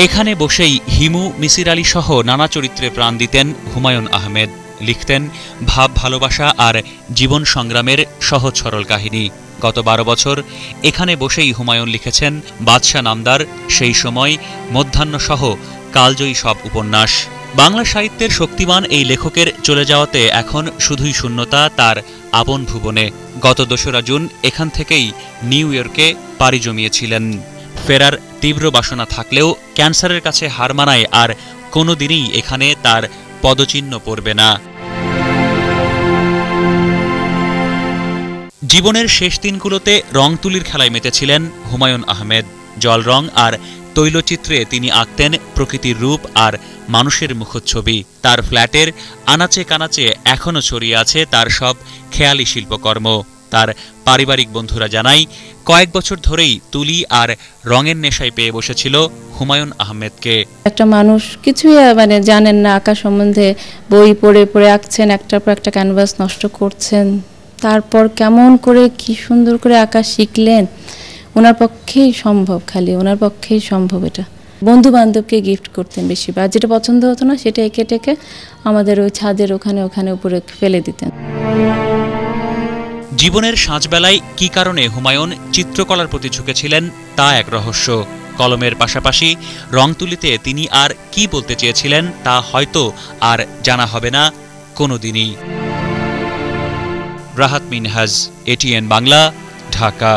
এখানে বসেই হিমু, মিসির আলী সহ নানা চরিত্রে প্রাণ দিতেন হুমায়ুন আহমেদ। লিখতেন ভাব, ভালোবাসা আর জীবন সংগ্রামের সহজ সরল কাহিনী। গত ১২ বছর এখানে বসেই হুমায়ুন লিখেছেন বাদশা নামদার, সেই সময়, মধ্যাহ্নসহ কালজয়ী সব উপন্যাস। বাংলা সাহিত্যের শক্তিমান এই লেখকের চলে যাওয়াতে এখন শুধুই শূন্যতা তার আপন ভুবনে। গত ২রা জুন এখান থেকেই নিউ ইয়র্কে পাড়ি জমিয়েছিলেন। ফেরার তীব্র বাসনা থাকলেও ক্যান্সারের কাছে হার মানায় আর কোনোদিনই এখানে তার পদচিহ্ন পড়বে না। জীবনের শেষ দিনগুলোতে রং তুলির খেলায় মেতেছিলেন হুমায়ুন আহমেদ। জল রং আর তৈলচিত্রে তিনি আঁকতেন প্রকৃতির রূপ আর মানুষের মুখচ্ছবি। তার ফ্ল্যাটের আনাচে কানাচে এখনও ছড়িয়ে আছে তার সব খেয়ালি শিল্পকর্ম। তার পারিবারিক বন্ধুরা জানায়, কয়েক বছর ধরেই তুলি আর রঙের নেশায় পেয়ে বসেছিল হুমায়ুন আহমেদকে। একটা মানুষ কিছুই জানেন না আঁকা সম্বন্ধে, বই পড়ে পড়ে আঁকছেন, একটার পর একটা ক্যানভাস নষ্ট করছেন, তারপর কেমন করে কি সুন্দর করে আঁকা শিখলেন। ওনার পক্ষেই সম্ভব, খালি ওনার পক্ষেই সম্ভব। এটা বন্ধু বান্ধবকে গিফট করতেন বেশি, বা যেটা পছন্দ হতো না সেটা এঁকে টেকে আমাদের ওই ছাদের ওখানে উপরে ফেলে দিতেন। জীবনের সাঁঝবেলায় কি কারণে হুমায়ুন চিত্রকলার প্রতি ঝুঁকেছিলেন তা এক রহস্য। কলমের পাশাপাশি রং তুলিতে তিনি আর কি বলতে চেয়েছিলেন তা হয়তো আর জানা হবে না কোনোদিনই। রাহাত মিনহাজ, এটিএন বাংলা, ঢাকা।